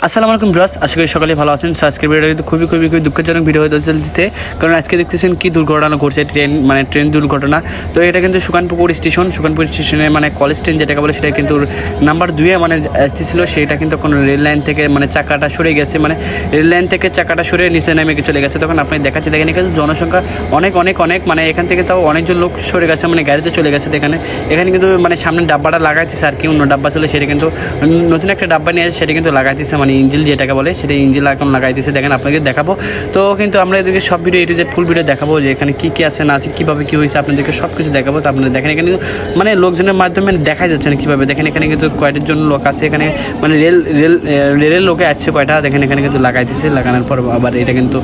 আসসালামু আলাইকুম ব্রাস, আশা করি সকালে ভালো আছেন। সো আজকের ভিডিওটা কিন্তু খুবই দুঃখজনক ভিডিও হতে চলতেছে, কারণ আজকে দেখতেছেন কি দুর্ঘটনা ঘটছে, ট্রেন দুর্ঘটনা। তো এটা কিন্তু সুকানপুকুর স্টেশনে মানে কলেজ ট্রেন যেটাকে বলে সেটা কিন্তু নাম্বার 2-এ মানে আসতেছিল, সেটা কিন্তু কোনো রেল লাইন থেকে মানে চাকাটা সরে গেছে, মানে রেল লাইন থেকে চাকাটা সরে নিচে নেমে চলে গেছে। তখন আপনি দেখাচ্ছে দেখেন এখানে জনসংখ্যা অনেক মানে এখান থেকে তাও অনেকজন লোক সরে গেছে, মানে গাড়িতে চলে গেছে। এখানে কিন্তু মানে সামনে ডাব্বাটা লাগাইতেছে আর কি, অন্য ডাব্বা ছিল সেটা কিন্তু নতুন একটা ডাব্বা নিয়ে সেটা কিন্তু লাগাইতেছে, মানে ইঞ্জিল যেটাকে বলে সেটা ইঞ্জিল এখন লাগাইতেছে। দেখেন আপনাকে দেখাবো। তো কিন্তু আমরা এদেরকে সব ভিডিও এটি যে ফুল ভিডিও দেখাবো, যে এখানে কী কী আছে না আছে, কীভাবে কী হয়েছে আপনাদেরকে সব কিছু দেখাবো। তো আপনারা দেখেন এখানে মানে লোকজনের মাধ্যমে দেখা যাচ্ছে না কীভাবে। দেখেন এখানে কিন্তু কয়টার জন্য লোক আছে, এখানে মানে রেলের লোকে আছে কয়টা, দেখেন এখানে কিন্তু লাগাইতেছে। লাগানোর পর আবার এটা কিন্তু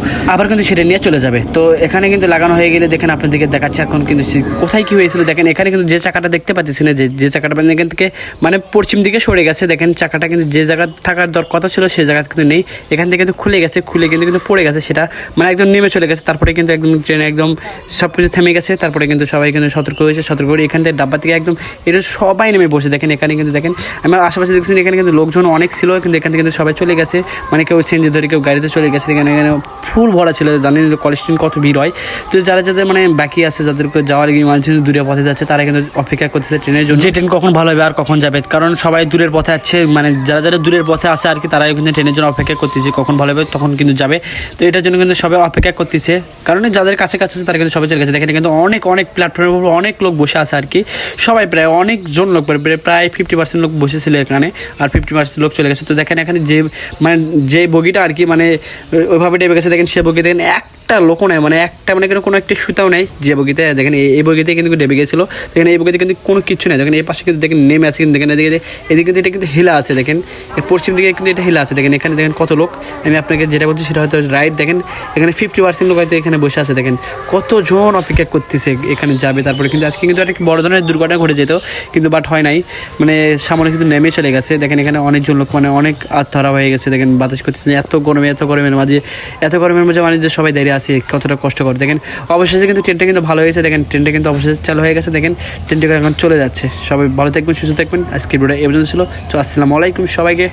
সেটা নিয়ে চলে যাবে। তো এখানে কিন্তু লাগানো হয়ে গেলে দেখেন আপনাদেরকে দেখাচ্ছে এখন কিন্তু কোথায় কী হয়েছিল। দেখেন এখানে কিন্তু যে চাকাটা দেখতে পাচ্ছি না, যে চাকাটা এখান থেকে মানে পশ্চিম দিকে সরে গেছে। দেখেন চাকাটা কিন্তু যে জায়গা থাকার কথা ছিল সেই জায়গা কিন্তু নেই, এখান থেকে কিন্তু খুলে কিন্তু পড়ে গেছে, সেটা মানে একদম নেমে চলে গেছে। তারপরে কিন্তু একদম ট্রেন একদম সব কিছু থেমে গেছে। তারপরে কিন্তু সবাই কিন্তু সতর্ক করে এখান থেকে ডাব্বা থেকে একদম এটা সবাই নেমে বসে। দেখেন এখানে কিন্তু দেখেন আমার আশেপাশে দেখছেন এখানে কিন্তু লোকজন অনেক ছিল, কিন্তু এখান থেকে কিন্তু সবাই চলে গেছে, মানে কেউ চেঞ্জে ধরে কেউ গাড়িতে চলে গেছে। এখানে ফুল ভরা ছিল, জানেন কলেজ ট্রেন কত ভিড় হয়। তো যাদের মানে বাকি আছে, যাদেরকে যাওয়ার ইমার্জেন্সি দূরের পথে যাচ্ছে, তারা কিন্তু অপেক্ষা করতেছে ট্রেনের জন্য, যে ট্রেন কখন ভালো হবে আর কখন যাবে। কারণ সবাই দূরের পথে আছে, মানে যারা দূরের পথে আছে আর কি, তারা কিন্তু ট্রেনের জন্য অপেক্ষা করতেছে কখন ভালো হবে তখন কিন্তু যাবে। তো এটার জন্য কিন্তু সবাই অপেক্ষা করতেছে, কারণ যাদের কাছে আছে তারা কিন্তু সবাই চলে গেছে। দেখেন কিন্তু অনেক প্ল্যাটফর্মের উপর অনেক লোক বসে আছে আর কি, সবাই প্রায় অনেকজন লোক প্রায় 50% লোক বসেছিল এখানে, আর 50% লোক চলে গেছে। তো দেখেন এখানে যে বগিটা আর কি মানে ওইভাবে ডেবে গেছে, দেখেন সে বগি দেখেন একটা লোকও নেই, মানে কোনো একটা সুতাও নেই যে বগিতে। দেখেন এই বগিতে কিন্তু ডেবে গেছিলো। দেখেন এই বগিতে কিন্তু কোনো কিছু নেই। দেখেন এই পাশে কিন্তু দেখেন নেমে আছে, কিন্তু দেখেন এদিকে কিন্তু এটা কিন্তু হিলা আছে। দেখেন পশ্চিম দিকে কিন্তু এটা হিলা আছে। দেখেন এখানে দেখেন কত লোক, আমি আপনাকে যেটা বলছি সেটা হয়তো রাইট। দেখেন এখানে 50% লোক হয়তো এখানে বসে আছে। দেখেন কতজন অপেক্ষা করতেছে এখানে যাবে। তারপরে কিন্তু আজকে কিন্তু একটা বড় ধরনের দুর্ঘটনা ঘটে যেত, কিন্তু বাট হয় নাই, মানে সামনে কিন্তু নেমে চলে গেছে। দেখেন এখানে অনেকজন লোক মানে অনেক আত্মহারা হয়ে গেছে। দেখেন বাতাস করতেছে এত গরমের মাঝে মানে যে সবাই দাঁড়িয়ে আছে, কতটা কষ্টকর। দেখেন অবশেষে কিন্তু ট্রেনটা কিন্তু ভালো হয়েছে। দেখেন ট্রেনটা কিন্তু অবশেষে চালু হয়ে গেছে। দেখেন ট্রেনটা এখন চলে যাচ্ছে। সবাই ভালো থাকবেন, সুস্থ থাকবেন। আজকের ভিডিওটা এই পর্যন্ত ছিল। তো আসসালামু আলাইকুম সবাইকে।